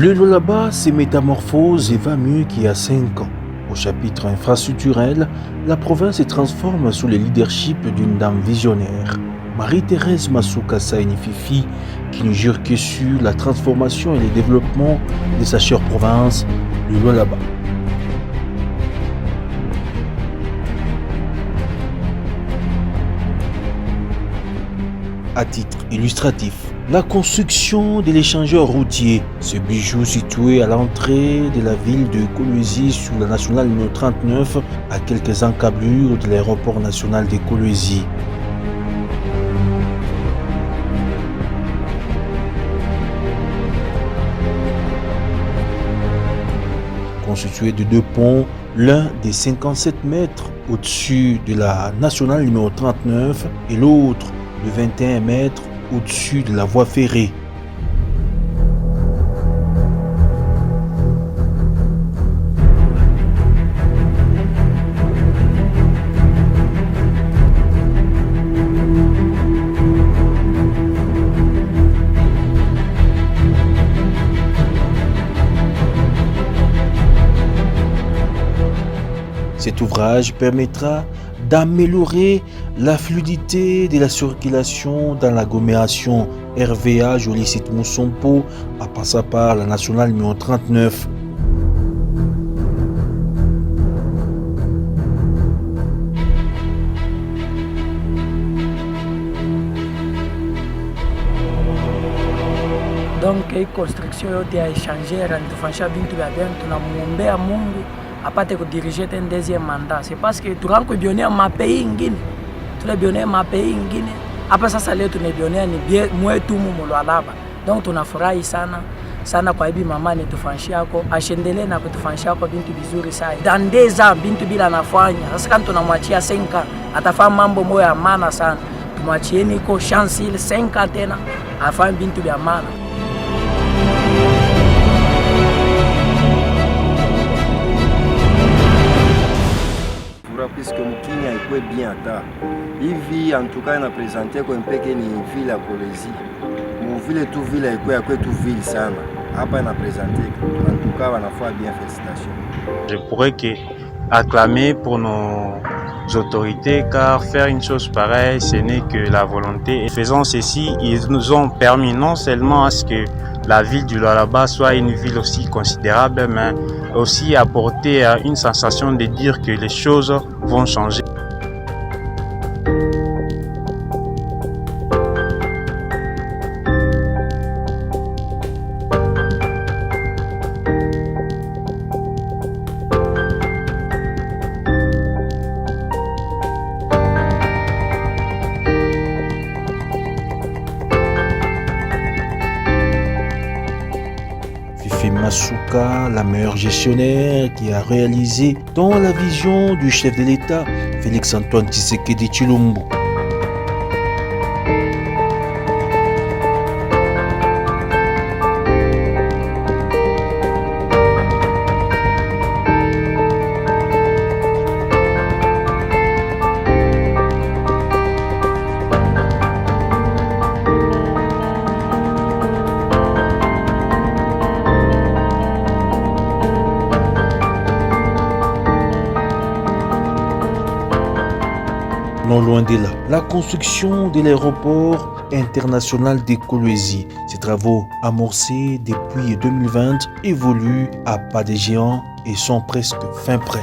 Le Lualaba se métamorphose et va mieux qu'il y a 5 ans. Au chapitre infrastructurel, la province se transforme sous le leadership d'une dame visionnaire, Marie-Thérèse Masuka Saini Fifi, qui ne jure que sur la transformation et le développement de sa chère province, le Lualaba. À titre illustratif, la construction de l'échangeur routier, ce bijou situé à l'entrée de la ville de Kolwezi sur la nationale numéro 39, à quelques encablures de l'aéroport national de Kolwezi. Constitué de 2 ponts, l'un de 57 mètres au-dessus de la nationale numéro 39 et l'autre de 21 mètres au-dessus de la voie ferrée. Cet ouvrage permettra d'améliorer la fluidité de la circulation dans l'agglomération RVA Jolie-Site Moussompo à passer par la nationale numéro 39. Donc hii construction yote ya échangeur nitufanyisha bintu vya bien, tunamuombea Mungu apate kudirige ten deuxième mandat. C'est parce que turanko bionea mapays ingine, tule bionea mapays ingine. Hapa sasa leo tunabionea ni mwetu mu Lualaba. Donc tunafurahi sana sana kwa hivi mama nitufanyishia yako, ashendelee na kutufanyishia yako bintu vizuri sana. Dandeza bintu bila nafanya. Sasa kama tunamwachia 5 atafanya mambo moyo ya maana sana. Tumwachieni iko chance ile 5 tena afanye bintu vya maana. Puisque mkini haikuwe bien hata hivi antuka inapresente kwa mpeke ni ville ya Kolwezi muvile tu ville haikuwe tu ville sana hapa inapresente antuka wanafaa bien. Félicitations. Je pourrais que acclamer pour nos autorités, car faire une chose pareille ce n'est que la volonté, et faisant ceci ils nous ont permis non seulement à ce que la ville du Lualaba soit une ville aussi considérable, mais aussi apporter une sensation de dire que les choses vont changer. Fifi Masuka, la meilleure gestionnaire qui a réalisé dans la vision du chef de l'État, Félix-Antoine Tshisekedi Tshilombo. Non loin de là, la construction de l'aéroport international de Kolwezi. Ces travaux amorcés depuis 2020 évoluent à pas de géant et sont presque fin prêts.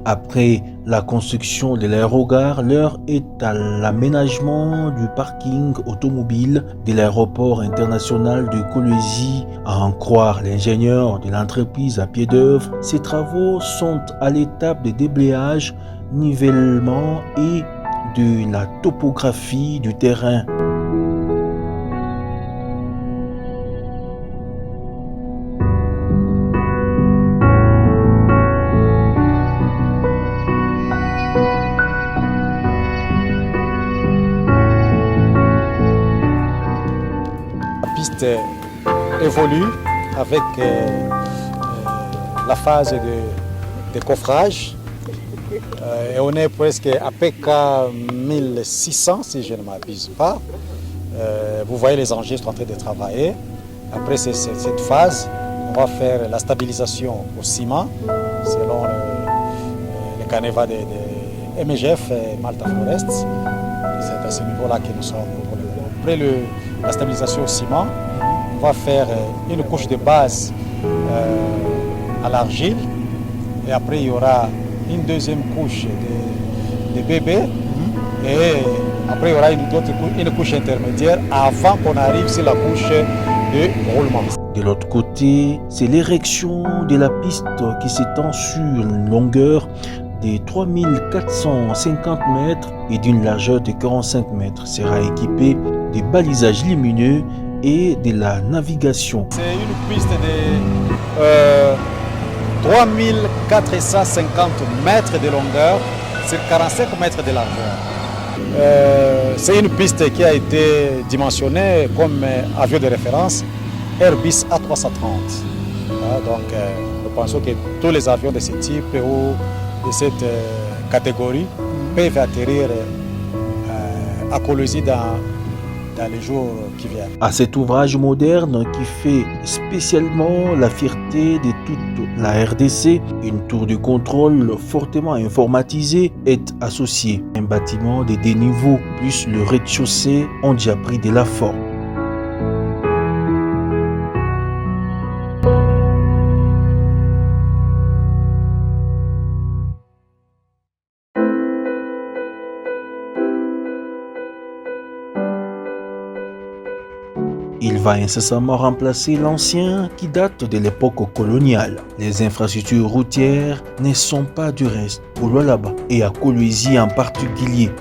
Après la construction de l'aérogare, l'heure est à l'aménagement du parking automobile de l'aéroport international de Kolwezi. À en croire l'ingénieur de l'entreprise à pied d'œuvre, ces travaux sont à l'étape de déblayage, nivellement et de la topographie du terrain. La piste évolue avec la phase de coffrage. Et on est presque à PK 1600 si je ne m'abuse pas. Vous voyez les engins sont en train de travailler. Après cette phase, on va faire la stabilisation au ciment selon le canevas de MGF et Malta Forest. C'est à ce niveau-là que nous sommes. Après la stabilisation au ciment, on va faire une couche de base à l'argile et après il y aura une deuxième couche de bébé et après il y aura une couche intermédiaire avant qu'on arrive sur la couche de roulement. De l'autre côté, c'est l'érection de la piste qui s'étend sur une longueur de 3450 mètres et d'une largeur de 45 mètres. Sera équipée de balisages lumineux et de la navigation. C'est une piste de 3450 mètres de longueur sur 45 mètres de largeur. C'est une piste qui a été dimensionnée comme avion de référence Airbus A330. Donc nous pensons que tous les avions de ce type ou de cette catégorie peuvent atterrir à Kolwezi dans les jours qui viennent. À cet ouvrage moderne qui fait spécialement la fierté de toute la RDC, une tour de contrôle fortement informatisée est associée. Un bâtiment de 2 niveaux plus le rez-de-chaussée ont déjà pris de la forme. Il va incessamment remplacer l'ancien qui date de l'époque coloniale. Les infrastructures routières ne sont pas du reste au Lualaba et à Kolwezi en particulier.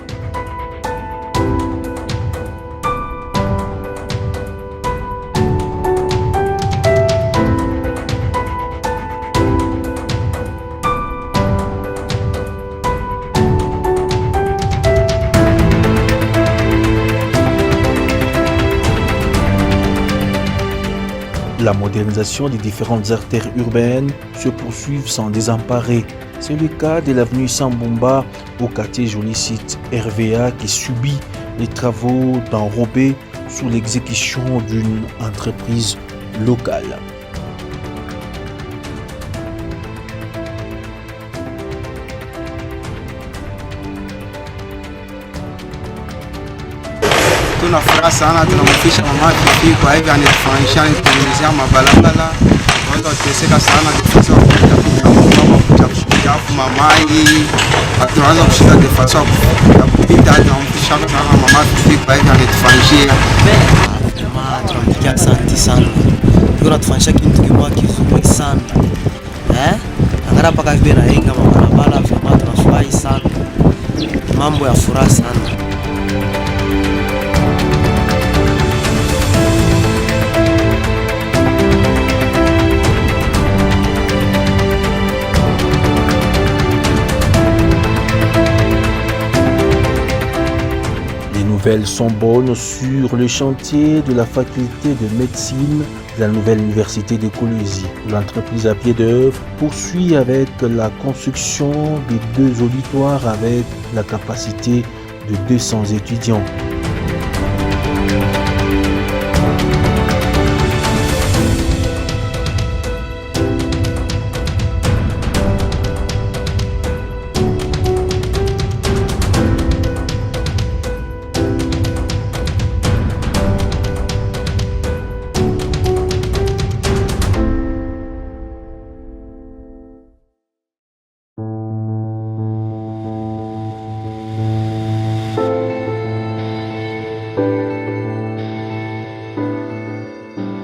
La modernisation des différentes artères urbaines se poursuit sans désemparer. C'est le cas de l'avenue Sambumba au quartier Jolicite RVA qui subit les travaux d'enrobé sous l'exécution d'une entreprise locale. Tunafuraha sana, tunamfikisha mama Fifi kwa hivyo anatufanyisha kutengenezea mabalabala. Watu wateseka sana defasa kupita kama kuja kuchafu mamai. Tunaanza kushika defasa kupita tunamfikisha sana mama Fifi kwa hivyo anatufanyishia. Jamaa tunampigia asante sana. Tunatufanyisha kitu kibwa kizuri sana. Angara paka hivi na inga mabalabala jamaa tunafurahi sana. Mambo ya furaha sana. Les nouvelles sont bonnes sur le chantier de la faculté de médecine de la nouvelle université de Kolwezi. L'entreprise à pied d'œuvre poursuit avec la construction de 2 auditoires avec la capacité de 200 étudiants.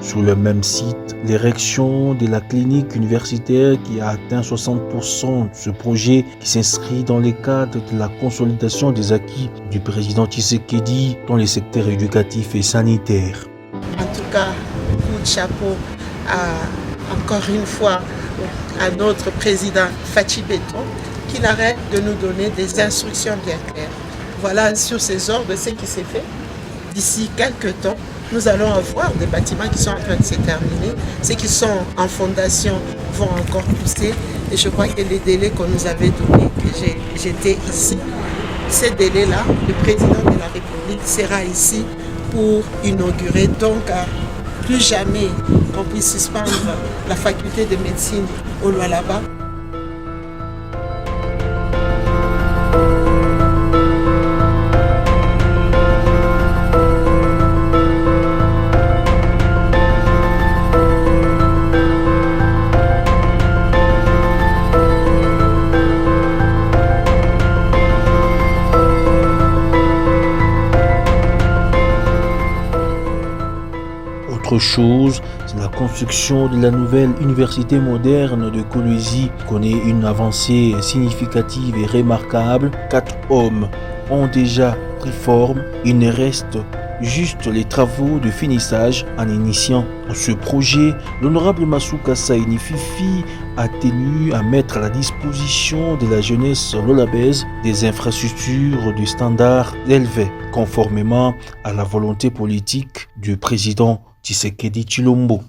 Sur le même site, l'érection de la clinique universitaire qui a atteint 60%, ce projet qui s'inscrit dans le cadre de la consolidation des acquis du président Tshisekedi dans les secteurs éducatifs et sanitaires. En tout cas, coup de chapeau encore une fois à notre président Fachi Beton qui n'arrête de nous donner des instructions bien claires. Voilà sur ces ordres ce qui s'est fait. D'ici quelques temps, nous allons avoir des bâtiments qui sont en train de se terminer. Ceux qui sont en fondation vont encore pousser. Et je crois que les délais qu'on nous avait donnés, que j'étais ici, ces délais-là, le président de la République sera ici pour inaugurer. Donc, plus jamais qu'on puisse suspendre la faculté de médecine au Lualaba. Autre chose, c'est la construction de la nouvelle université moderne de Kolwezi connaît une avancée significative et remarquable. 4 hommes ont déjà pris forme. Il ne reste juste les travaux de finissage. En initiant ce projet, l'honorable Masuka Saini Fifi a tenu à mettre à la disposition de la jeunesse lolabaise des infrastructures de standards élevés, conformément à la volonté politique du président Tshisekedi Tshilombo.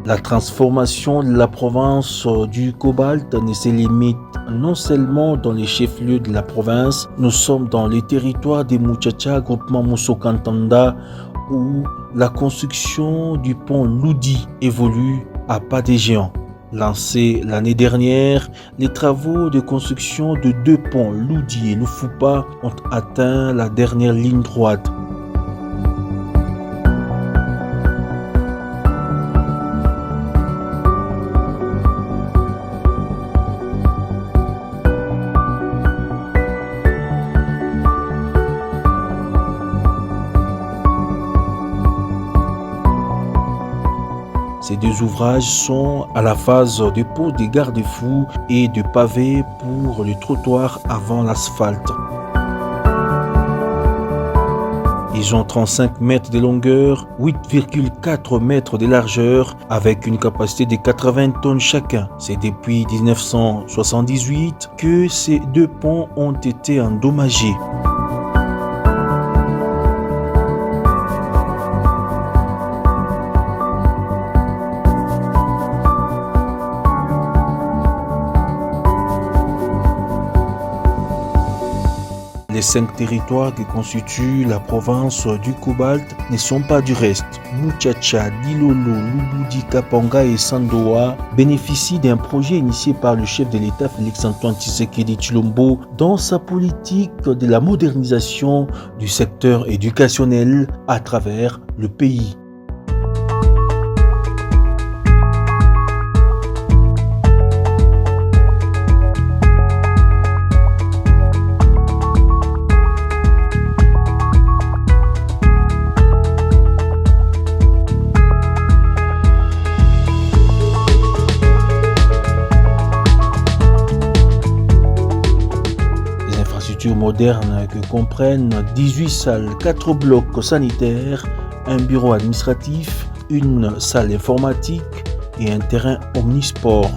La transformation de la province du cobalt ne se limite non seulement dans les chefs-lieux de la province, nous sommes dans les territoires des Muchacha, groupement Moussokantanda, où la construction du pont Loudi évolue à pas des géants. Lancés l'année dernière, les travaux de construction de 2 ponts, Loudi et Lufupa, ont atteint la dernière ligne droite. Ces 2 ouvrages sont à la phase de pose des garde-fous et de pavés pour le trottoir avant l'asphalte. Ils ont 35 mètres de longueur, 8,4 mètres de largeur avec une capacité de 80 tonnes chacun. C'est depuis 1978 que ces 2 ponts ont été endommagés. Les 5 territoires qui constituent la province du cobalt ne sont pas du reste. Muchacha, Dilolo, Lubudi, Kapanga et Sandoa bénéficient d'un projet initié par le chef de l'État Félix-Antoine Tshisekedi Tshilombo dans sa politique de la modernisation du secteur éducationnel à travers le pays. Modernes que comprennent 18 salles, 4 blocs sanitaires, un bureau administratif, une salle informatique et un terrain omnisport.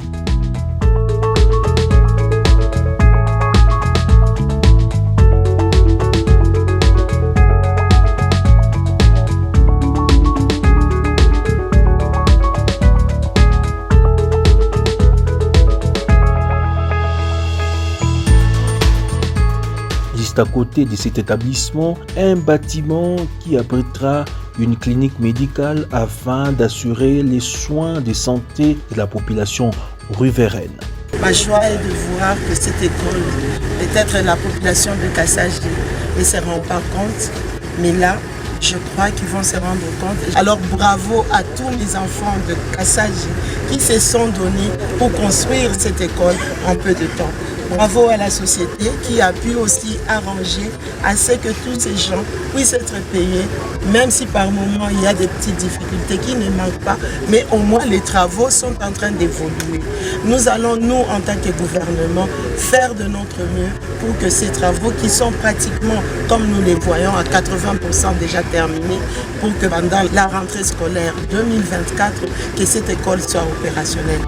Juste à côté de cet établissement, un bâtiment qui abritera une clinique médicale afin d'assurer les soins de santé de la population riveraine. Ma joie est de voir que cette école, peut-être la population de Kasaji ne se rend pas compte, mais là, je crois qu'ils vont se rendre compte. Alors bravo à tous les enfants de Kasaji qui se sont donnés pour construire cette école en peu de temps. Bravo à la société qui a pu aussi arranger à ce que tous ces gens puissent être payés, même si par moments il y a des petites difficultés qui ne manquent pas, mais au moins les travaux sont en train d'évoluer. Nous allons, nous, en tant que gouvernement, faire de notre mieux pour que ces travaux qui sont pratiquement, comme nous les voyons, à 80% déjà terminés, pour que pendant la rentrée scolaire 2024, que cette école soit opérationnelle.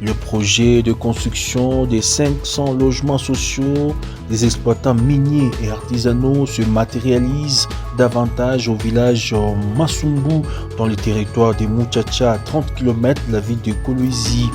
Le projet de construction des 500 logements sociaux des exploitants miniers et artisanaux se matérialise davantage au village Masumbu dans le territoire de Muchacha à 30 km de la ville de Kolwezi.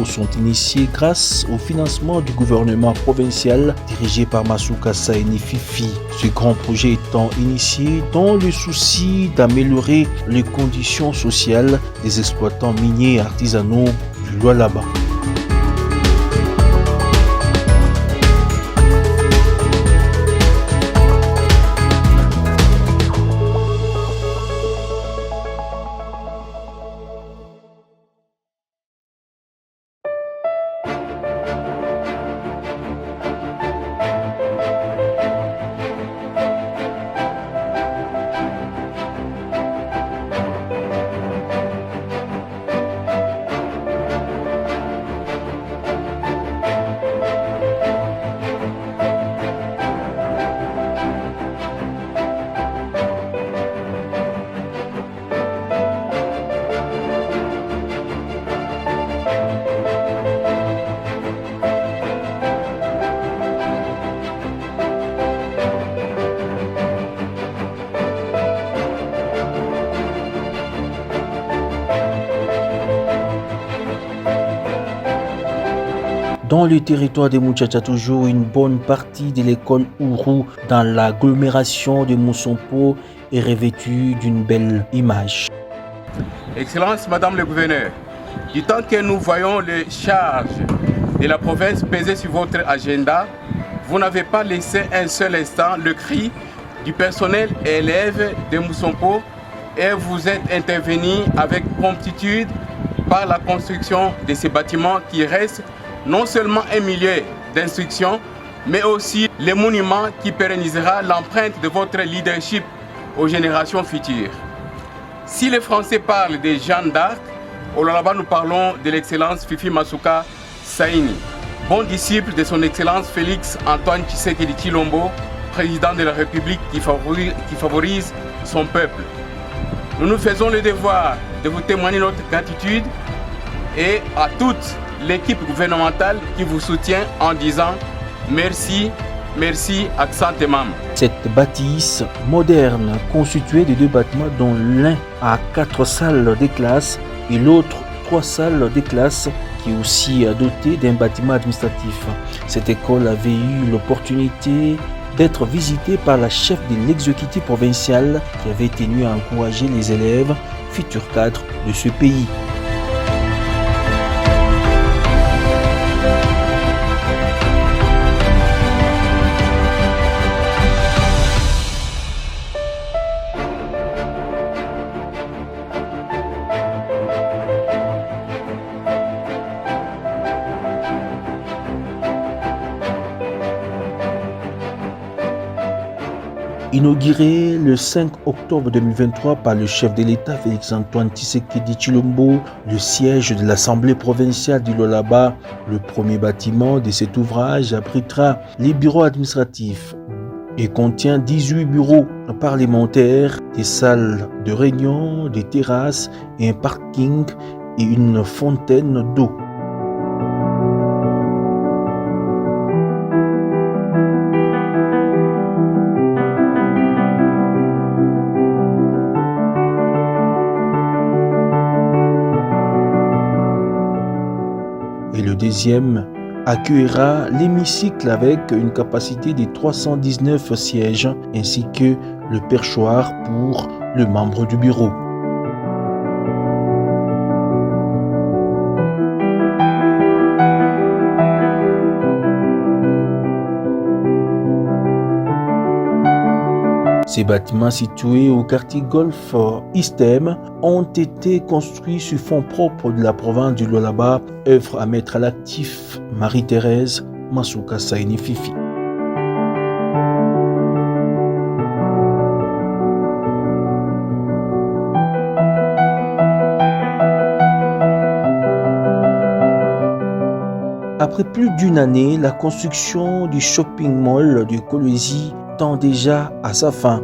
Sont initiés grâce au financement du gouvernement provincial dirigé par Masuka Saini Fifi. Ce grand projet étant initié dans le souci d'améliorer les conditions sociales des exploitants miniers et artisanaux du Lualaba. Dans le territoire de Muchacha, toujours une bonne partie de l'école Ourou dans l'agglomération de Moussompo est revêtue d'une belle image. Excellence, Madame le Gouverneur, du temps que nous voyons les charges de la province peser sur votre agenda, vous n'avez pas laissé un seul instant le cri du personnel élève de Moussompo et vous êtes intervenu avec promptitude par la construction de ces bâtiments qui restent non seulement un milieu d'instruction, mais aussi le monument qui pérennisera l'empreinte de votre leadership aux générations futures. Si les Français parlent des Jeanne d'Arc, au Lualaba nous parlons de l'excellence Fifi Masuka Saini, bon disciple de son excellence Félix Antoine Tshisekedi Tshilombo, président de la République qui favorise son peuple. Nous nous faisons le devoir de vous témoigner notre gratitude et à toute l'équipe gouvernementale qui vous soutient en disant merci, merci, accent et mam. Cette bâtisse moderne, constituée de deux bâtiments dont l'un a 4 salles de classe et l'autre 3 salles de classe, qui est aussi dotée d'un bâtiment administratif. Cette école avait eu l'opportunité d'être visitée par la chef de l'exécutif provincial qui avait tenu à encourager les élèves, futurs cadres de ce pays. Inauguré le 5 octobre 2023 par le chef de l'État Félix-Antoine Tshisekedi Tshilombo, le siège de l'Assemblée provinciale du Lualaba, le premier bâtiment de cet ouvrage abritera les bureaux administratifs et contient 18 bureaux parlementaires, des salles de réunion, des terrasses, un parking et une fontaine d'eau. Et le deuxième accueillera l'hémicycle avec une capacité de 319 sièges ainsi que le perchoir pour le membre du bureau. Ces bâtiments situés au quartier Golf Istem ont été construits sur fonds propres de la province du Lualaba, œuvre à mettre à l'actif Marie-Thérèse Masuka Saini Fifi. Après plus d'une année, la construction du shopping mall de Kolwezi tend déjà à sa fin.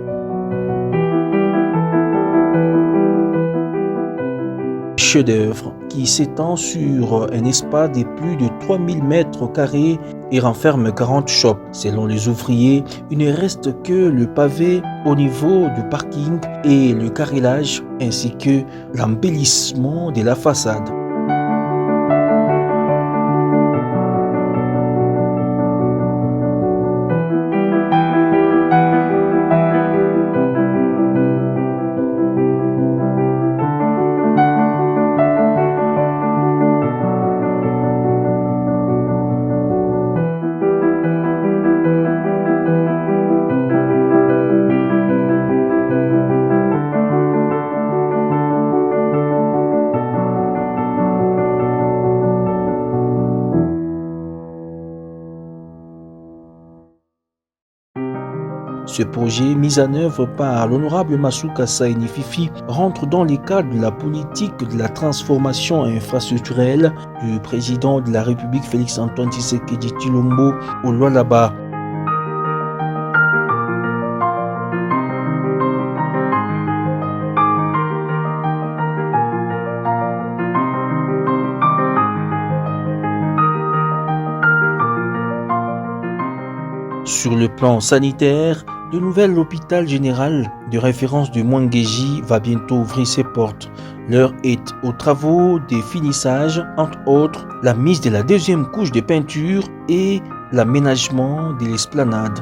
Chef-d'œuvre qui s'étend sur un espace de plus de 3000 mètres carrés et renferme 40 shops. Selon les ouvriers, il ne reste que le pavé au niveau du parking et le carrelage ainsi que l'embellissement de la façade. Ce projet, mis en œuvre par l'honorable Masuka Saini Fifi, rentre dans les cadres de la politique de la transformation infrastructurelle du président de la République Félix-Antoine Tshisekedi Tshilombo au Lualaba. Sur le plan sanitaire, le nouvel hôpital général de référence de Mwangeji va bientôt ouvrir ses portes. L'heure est aux travaux des finissages, entre autres la mise de la deuxième couche de peinture et l'aménagement de l'esplanade.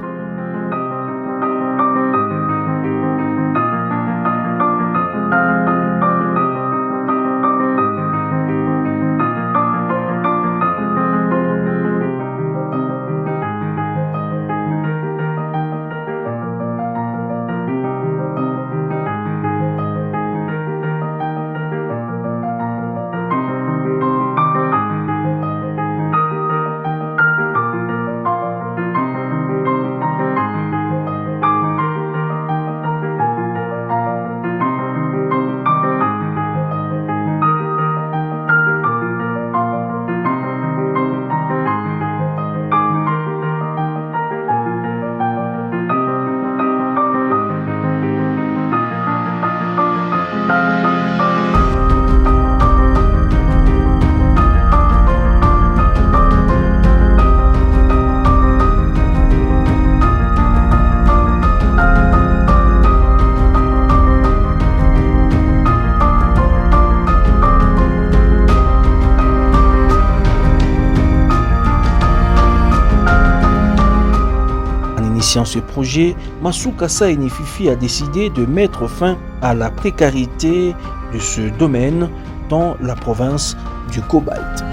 Initiant ce projet, Masuka Saini Fifi a décidé de mettre fin à la précarité de ce domaine dans la province du Cobalt.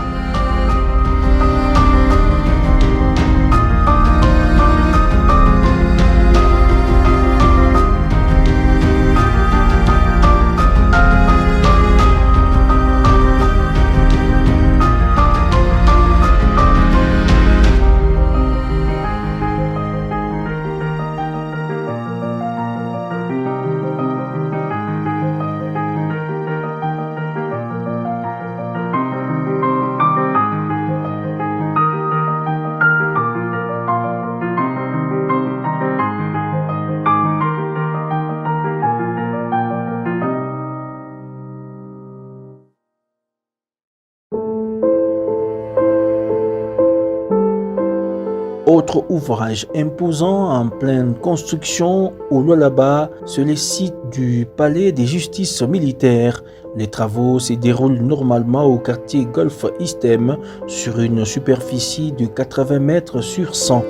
Autre ouvrage imposant en pleine construction au Lualaba sur les sites du palais des justices militaires. Les travaux se déroulent normalement au quartier Golf Eastem sur une superficie de 80 mètres sur 100.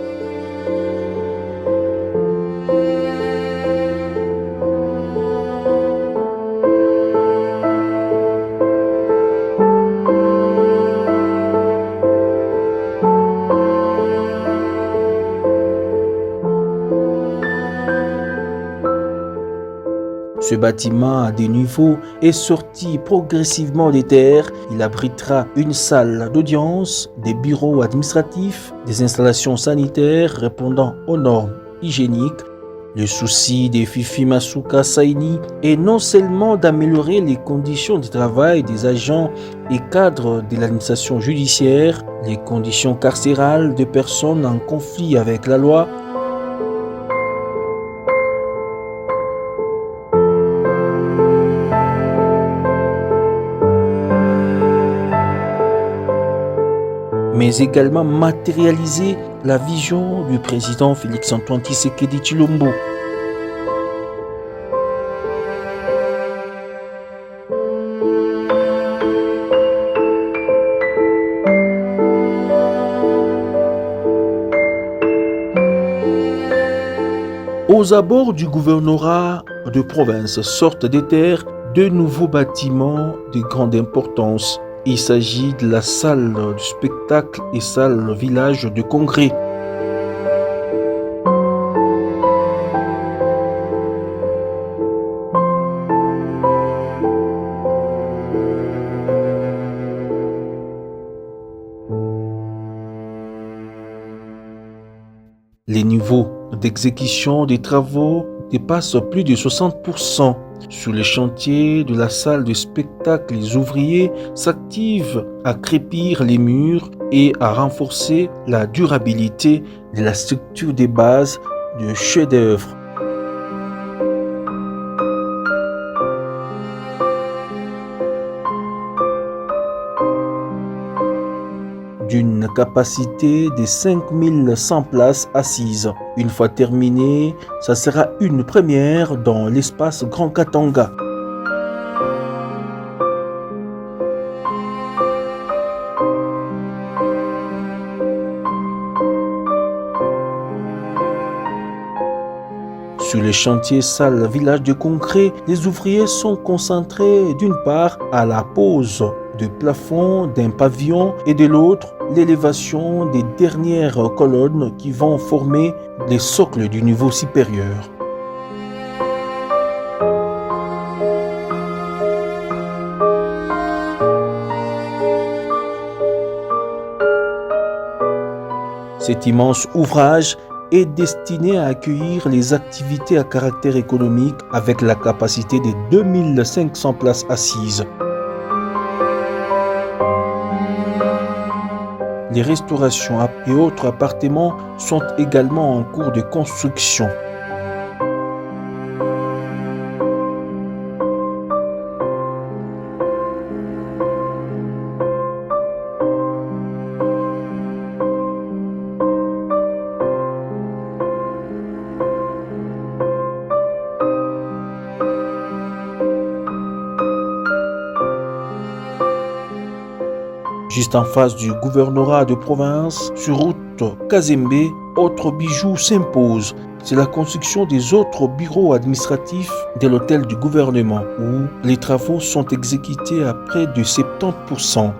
Ce bâtiment à des niveaux est sorti progressivement des terres. Il abritera une salle d'audience, des bureaux administratifs, des installations sanitaires répondant aux normes hygiéniques. Le souci de Fifi Masuka Saini est non seulement d'améliorer les conditions de travail des agents et cadres de l'administration judiciaire, les conditions carcérales de personnes en conflit avec la loi, mais également matérialiser la vision du président Félix-Antoine Tshisekedi Tshilombo. Aux abords du gouvernorat de province sortent des terres deux nouveaux bâtiments de grande importance. Il s'agit de la salle du spectacle et salle village de congrès. Les niveaux d'exécution des travaux dépassent plus de 60%. Sur les chantiers de la salle de spectacle, les ouvriers s'activent à crépir les murs et à renforcer la durabilité de la structure des bases de chef-d'œuvre. D'une capacité de 5100 places assises. Une fois terminé, ça sera une première dans l'espace Grand Katanga. Sur les chantiers salle village de concret, les ouvriers sont concentrés d'une part à la pose de plafond d'un pavillon et de l'autre l'élévation des dernières colonnes qui vont former les socles du niveau supérieur. Cet immense ouvrage est destiné à accueillir les activités à caractère économique avec la capacité de 2500 places assises. Les restaurations et autres appartements sont également en cours de construction. Juste en face du gouvernorat de province, sur route Kazembe, autre bijou s'impose. C'est la construction des autres bureaux administratifs de l'hôtel du gouvernement, où les travaux sont exécutés à près de 70%.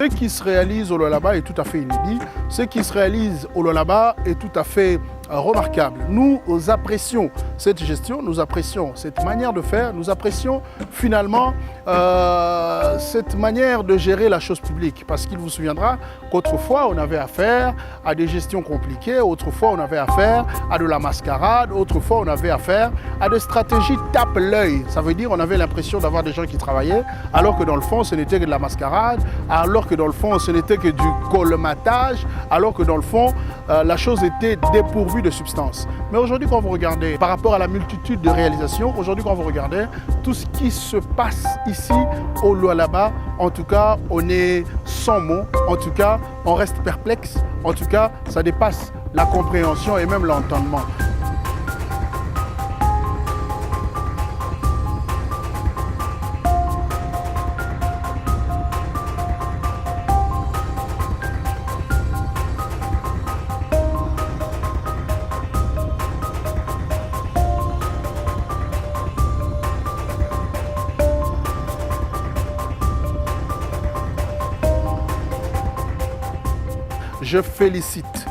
Ce qui se réalise au Lualaba est tout à fait inédit. Ce qui se réalise au Lualaba est tout à fait remarquable. Nous apprécions cette gestion, nous apprécions cette manière de faire, nous apprécions finalement cette manière de gérer la chose publique. Parce qu'il vous souviendra qu'autrefois, on avait affaire à des gestions compliquées, autrefois, on avait affaire à de la mascarade, autrefois, on avait affaire à des stratégies tape l'œil. Ça veut dire qu'on avait l'impression d'avoir des gens qui travaillaient, alors que dans le fond, ce n'était que de la mascarade, alors que dans le fond, ce n'était que du colmatage, alors que dans le fond, la chose était dépourvue de substance. Mais aujourd'hui, quand vous regardez, par rapport à la multitude de réalisations, aujourd'hui, quand vous regardez, tout ce qui se passe ici, au Lualaba, en tout cas, on est sans mots, en tout cas, on reste perplexe, en tout cas, ça dépasse la compréhension et même l'entendement. Je félicite,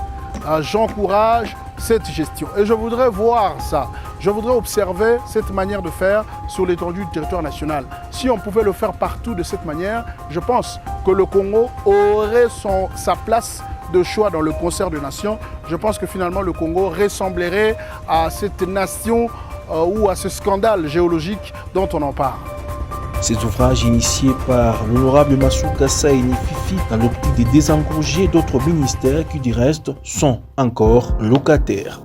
j'encourage cette gestion et je voudrais voir ça. Je voudrais observer cette manière de faire sur l'étendue du territoire national. Si on pouvait le faire partout de cette manière, je pense que le Congo aurait sa place de choix dans le concert de nations. Je pense que finalement le Congo ressemblerait à cette nation ou à ce scandale géologique dont on en parle. Ces ouvrages initiés par l'honorable Masuka Saini Fifi dans l'optique de désengorger d'autres ministères qui du reste sont encore locataires.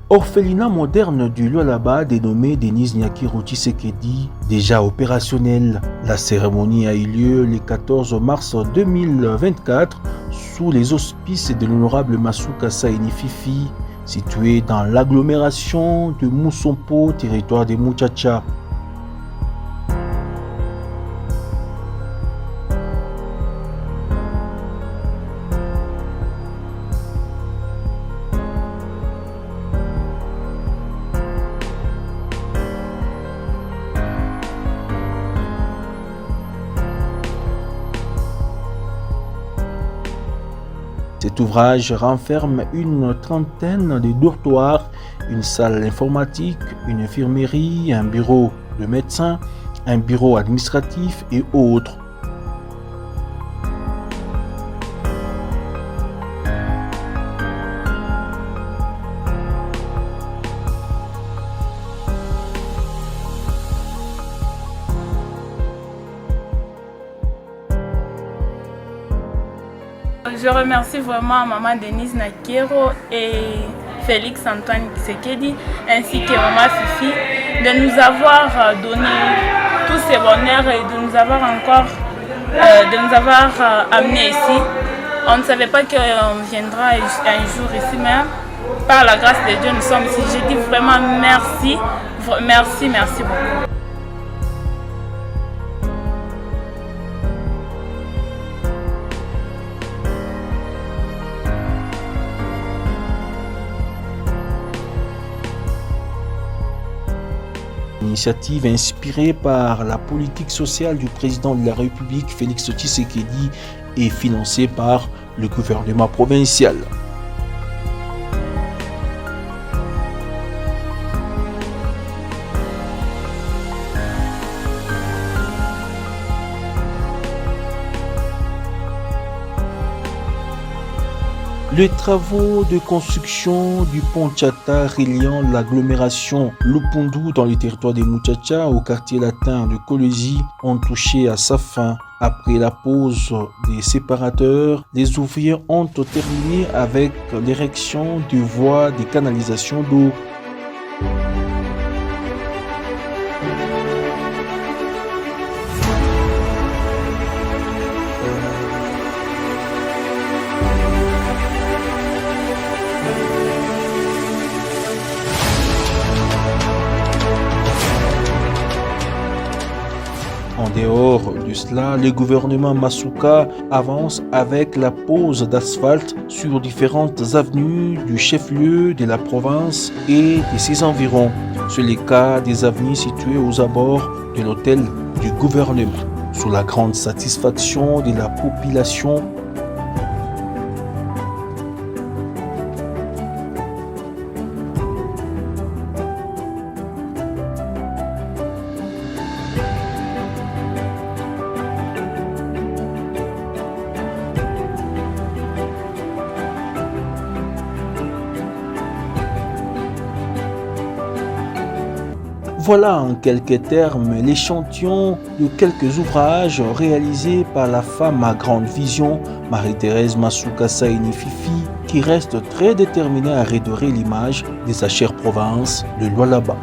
Orphelinat moderne du Lualaba dénommé Denise Nyakiro Tshisekedi, déjà opérationnel. La cérémonie a eu lieu le 14 mars 2024 sous les auspices de l'honorable Masuka Saini Fifi, situé dans l'agglomération de Moussompo, territoire des Muchacha. Cet ouvrage renferme une trentaine de dortoirs, une salle informatique, une infirmerie, un bureau de médecin, un bureau administratif et autres. Je remercie vraiment Maman Denise Nyakiro et Félix Antoine Tshisekedi ainsi que Maman Fifi de nous avoir donné tous ces bonheurs et de nous avoir encore amenés ici. On ne savait pas qu'on viendra un jour ici, mais par la grâce de Dieu nous sommes ici. Je dis vraiment merci, merci beaucoup. Initiative inspirée par la politique sociale du président de la République Félix Tshisekedi et financée par le gouvernement provincial. Les travaux de construction du pont Tchata reliant l'agglomération Lupundu dans le territoire des Muchacha au quartier latin de Kolwezi ont touché à sa fin. Après la pause des séparateurs, les ouvriers ont terminé avec l'érection de voies de canalisation d'eau. En dehors de cela, le gouvernement Masuka avance avec la pose d'asphalte sur différentes avenues du chef-lieu de la province et de ses environs. C'est le cas des avenues situées aux abords de l'hôtel du gouvernement. Sous la grande satisfaction de la population, voilà en quelques termes l'échantillon de quelques ouvrages réalisés par la femme à grande vision, Marie-Thérèse Masuka Saini Fifi, qui reste très déterminée à redorer l'image de sa chère province de Lualaba.